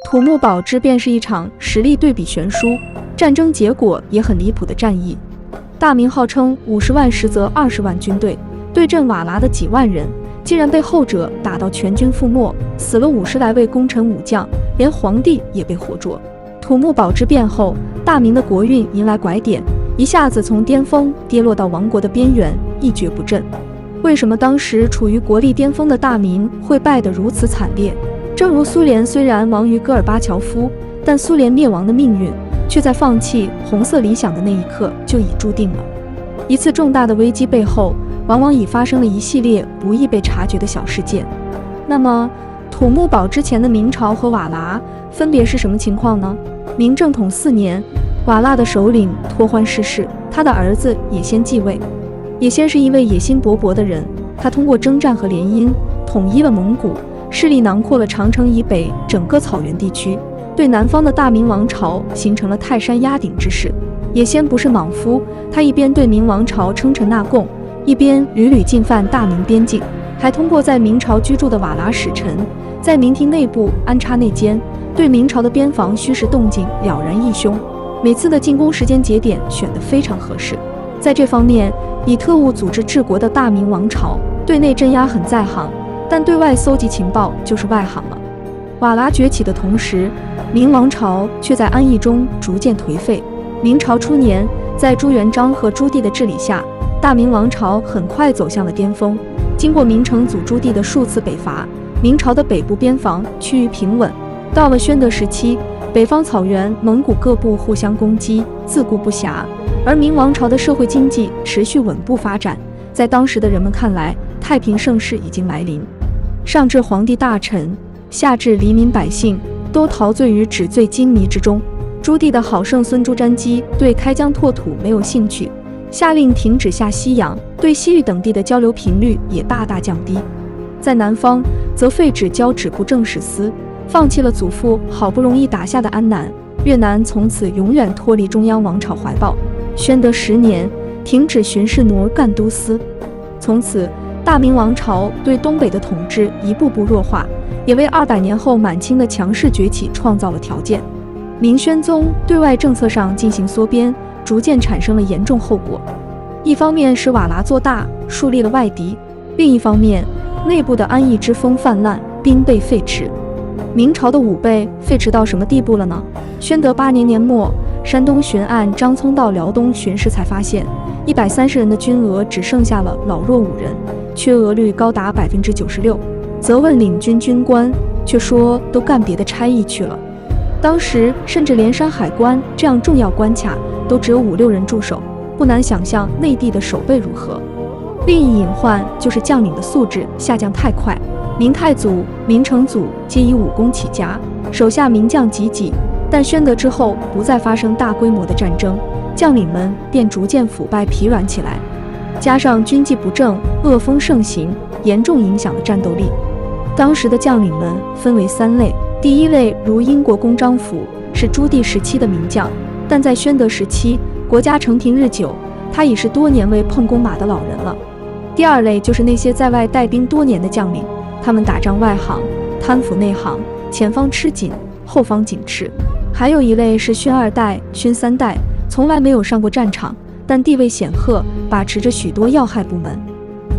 土木堡之变是一场实力对比悬殊、战争结果也很离谱的战役。大明号称50万实则20万军队对阵瓦剌的几万人，竟然被后者打到全军覆没，死了50来位功臣武将，连皇帝也被活捉。土木堡之变后，大明的国运迎来拐点，一下子从巅峰跌落到亡国的边缘，一蹶不振。为什么当时处于国力巅峰的大明会败得如此惨烈？正如苏联虽然亡于戈尔巴乔夫，但苏联灭亡的命运却在放弃红色理想的那一刻就已注定了。一次重大的危机背后，往往已发生了一系列不易被察觉的小事件。那么，土木堡之前的明朝和瓦剌分别是什么情况呢？明正统4年，瓦剌的首领拓欢逝世，他的儿子也先继位。也先是一位野心勃勃的人，他通过征战和联姻统一了蒙古，势力囊括了长城以北整个草原地区，对南方的大明王朝形成了泰山压顶之势。也先不是莽夫，他一边对明王朝称臣纳贡，一边屡屡进犯大明边境，还通过在明朝居住的瓦剌使臣，在明廷内部安插内奸，对明朝的边防虚实动静了然义凶。每次的进攻时间节点选得非常合适。在这方面，以特务组织治国的大明王朝对内镇压很在行，但对外搜集情报就是外行了。瓦剌崛起的同时，明王朝却在安逸中逐渐颓废。明朝初年，在朱元璋和朱棣的治理下，大明王朝很快走向了巅峰。经过明成祖朱棣的数次北伐，明朝的北部边防趋于平稳。到了宣德时期，北方草原蒙古各部互相攻击，自顾不暇，而明王朝的社会经济持续稳步发展。在当时的人们看来，太平盛世已经来临。上至皇帝大臣，下至黎民百姓，都陶醉于纸醉金迷之中。朱棣的好圣孙朱瞻基对开疆拓土没有兴趣，下令停止下西洋，对西域等地的交流频率也大大降低。在南方，则废止交趾部正使司，放弃了祖父好不容易打下的安南。越南从此永远脱离中央王朝怀抱。宣德10年，停止巡视努尔干都司。从此，大明王朝对东北的统治一步步弱化，也为200年后满清的强势崛起创造了条件。明宣宗对外政策上进行缩编，逐渐产生了严重后果。一方面使瓦剌做大，树立了外敌；另一方面，内部的安逸之风泛滥，兵备废弛。明朝的武备废弛到什么地步了呢？宣德8年年末，山东巡按张聪到辽东巡视才发现，130人的军额只剩下了老弱5人，缺额率高达96%。责问领军军官，却说都干别的差役去了。当时甚至连山海关这样重要关卡都只有5、6人驻守，不难想象内地的守备如何。另一隐患就是将领的素质下降太快。明太祖、明成祖皆以武功起家，手下名将济济，但宣德之后不再发生大规模的战争，将领们便逐渐腐败疲软起来。加上军纪不正，恶风盛行，严重影响了战斗力。当时的将领们分为3类，第一类如英国公张辅，是朱棣时期的名将，但在宣德时期，国家承平日久，他已是多年未碰弓马的老人了。第二类就是那些在外带兵多年的将领，他们打仗外行，贪腐内行，前方吃紧，后方紧吃。还有一类是勋2代、勋3代，从来没有上过战场，但地位显赫，把持着许多要害部门。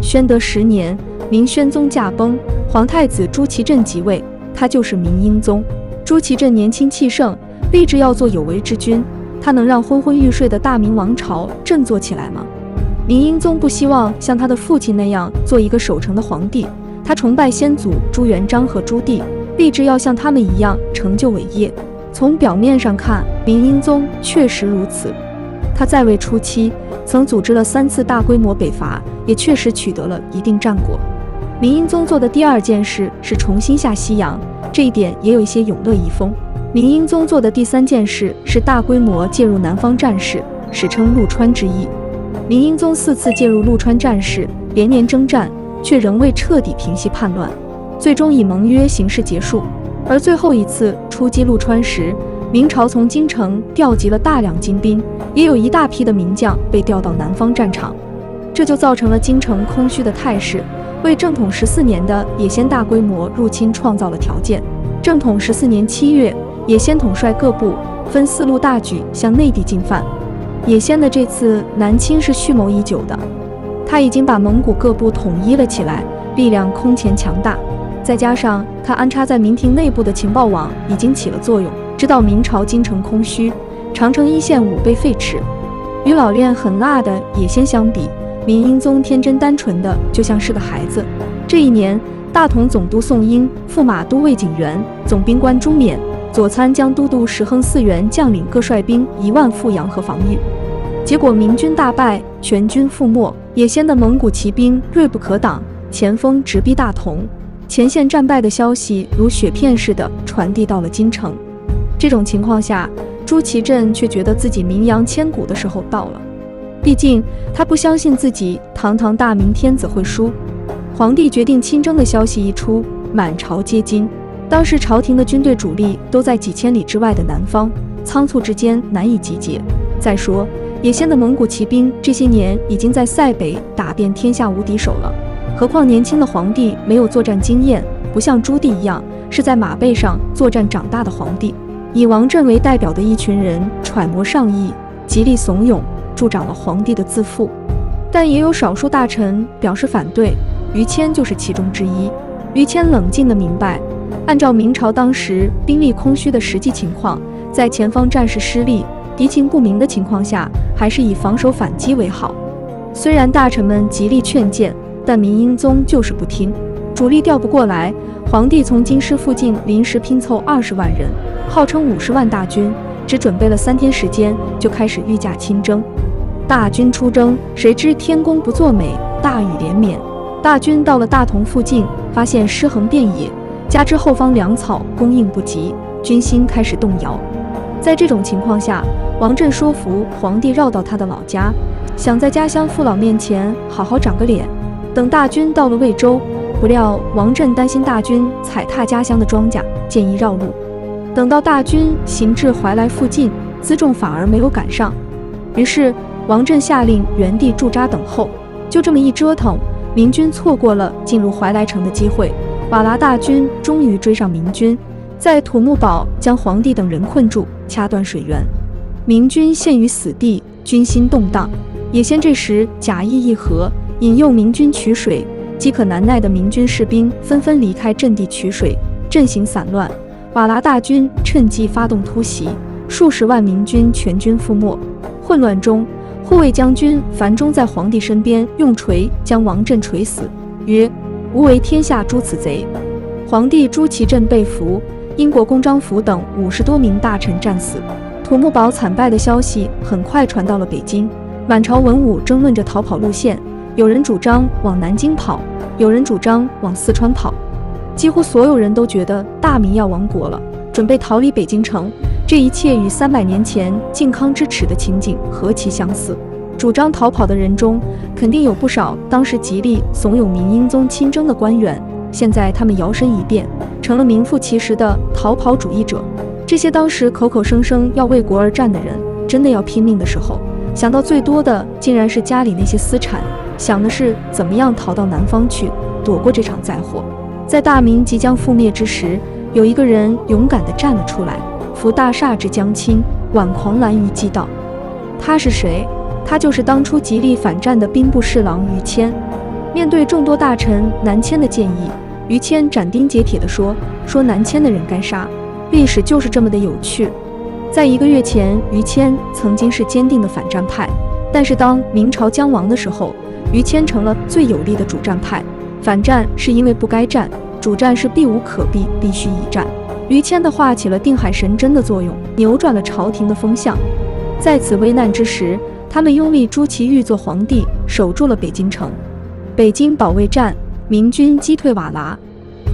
宣德10年，明宣宗驾崩，皇太子朱祁镇即位，他就是明英宗。朱祁镇年轻气盛，立志要做有为之君，他能让昏昏欲睡的大明王朝振作起来吗？明英宗不希望像他的父亲那样做一个守成的皇帝，他崇拜先祖朱元璋和朱棣，立志要像他们一样成就伟业。从表面上看，明英宗确实如此。他在位初期曾组织了3次大规模北伐，也确实取得了一定战果。明英宗做的第2件事是重新下西洋，这一点也有一些永乐遗风。明英宗做的第3件事是大规模介入南方战事，史称陆川之役。明英宗4次介入陆川战事，连年征战，却仍未彻底平息叛乱，最终以盟约形式结束。而最后一次出击陆川时，明朝从京城调集了大量精兵，也有一大批的名将被调到南方战场，这就造成了京城空虚的态势，为正统14年的也先大规模入侵创造了条件。正统14年7月，也先统帅各部，分4路大举向内地进犯。也先的这次南侵是蓄谋已久的，他已经把蒙古各部统一了起来，力量空前强大。再加上他安插在明廷内部的情报网已经起了作用，知道明朝京城空虚，长城一线武备废弛。与老练狠辣的也先相比，明英宗天真单纯的就像是个孩子。这一年，大同总督宋英、驸马都尉景元、总兵官朱冕、左参江都督石亨4员将领各率兵1万赴阳河防御。结果明军大败，全军覆没。也先的蒙古骑兵锐不可挡，前锋直逼大同，前线战败的消息如雪片似的传递到了京城。这种情况下，朱祁镇却觉得自己名扬千古的时候到了。毕竟他不相信自己堂堂大明天子会输。皇帝决定亲征的消息一出，满朝皆惊。当时朝廷的军队主力都在几千里之外的南方，仓促之间难以集结。再说也先的蒙古骑兵这些年已经在塞北打遍天下无敌手了，何况年轻的皇帝没有作战经验，不像朱棣一样是在马背上作战长大的皇帝。以王振为代表的一群人揣摩上意，极力怂恿，助长了皇帝的自负。但也有少数大臣表示反对，于谦就是其中之一。于谦冷静地明白，按照明朝当时兵力空虚的实际情况，在前方战事失利、敌情不明的情况下，还是以防守反击为好。虽然大臣们极力劝谏，但明英宗就是不听，主力调不过来。皇帝从京师附近临时拼凑20万人，号称50万大军，只准备了3天时间，就开始御驾亲征。大军出征，谁知天公不作美，大雨连绵。大军到了大同附近，发现尸横遍野，加之后方粮草供应不及，军心开始动摇。在这种情况下，王振说服皇帝绕到他的老家，想在家乡父老面前好好长个脸。等大军到了魏州，不料王振担心大军踩踏家乡的庄稼，建议绕路。等到大军行至怀来附近，辎重反而没有赶上，于是王振下令原地驻扎等候。就这么一折腾，明军错过了进入怀来城的机会。瓦剌大军终于追上明军，在土木堡将皇帝等人困住，掐断水源，明军陷于死地，军心动荡。也先这时假意议和，引诱明军取水，饥渴难耐的明军士兵纷纷离开阵地取水，阵型散乱。瓦剌大军趁机发动突袭，数十万明军全军覆没。混乱中，护卫将军樊钟在皇帝身边用锤将王振锤死，曰：“吾为天下诛此贼。”皇帝朱祁镇被俘，英国公张福等50多名大臣战死。土木堡惨败的消息很快传到了北京，满朝文武争论着逃跑路线，有人主张往南京跑，有人主张往四川跑。几乎所有人都觉得大明要亡国了，准备逃离北京城。这一切与300年前靖康之耻的情景何其相似！主张逃跑的人中，肯定有不少当时极力怂恿明英宗亲征的官员，现在他们摇身一变，成了名副其实的逃跑主义者。这些当时口口声声要为国而战的人，真的要拼命的时候，想到最多的竟然是家里那些私产，想的是怎么样逃到南方去，躲过这场灾祸。在大明即将覆灭之时，有一个人勇敢地站了出来，扶大厦至江青，挽狂澜于既到。他是谁？他就是当初极力反战的兵部侍郎于谦。面对众多大臣南迁的建议，于谦斩钉截铁地说南迁的人该杀。历史就是这么的有趣。在1个月前，于谦曾经是坚定的反战派，但是当明朝将亡的时候，于谦成了最有力的主战派。反战是因为不该战，主战是避无可避，必须一战。于谦的话起了定海神针的作用，扭转了朝廷的风向。在此危难之时，他们拥立朱祁钰做皇帝，守住了北京城。北京保卫战，明军击退瓦剌，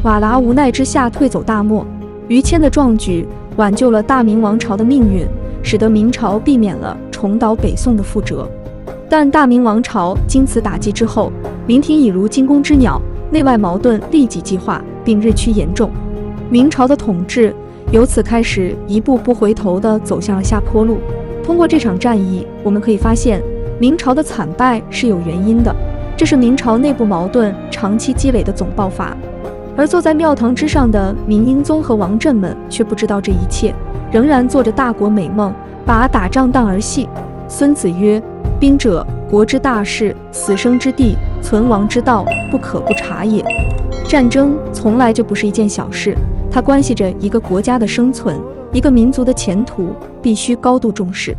瓦剌无奈之下退走大漠。于谦的壮举挽救了大明王朝的命运，使得明朝避免了重蹈北宋的覆辙。但大明王朝经此打击之后，明廷已如惊弓之鸟，内外矛盾立即激化，并日趋严重。明朝的统治由此开始一步不回头地走向了下坡路。通过这场战役，我们可以发现，明朝的惨败是有原因的，这是明朝内部矛盾长期积累的总爆发。而坐在庙堂之上的明英宗和王振们却不知道这一切，仍然做着大国美梦，把打仗当儿戏。孙子曰：兵者，国之大事，死生之地，存亡之道，不可不察也。战争从来就不是一件小事，它关系着一个国家的生存，一个民族的前途，必须高度重视。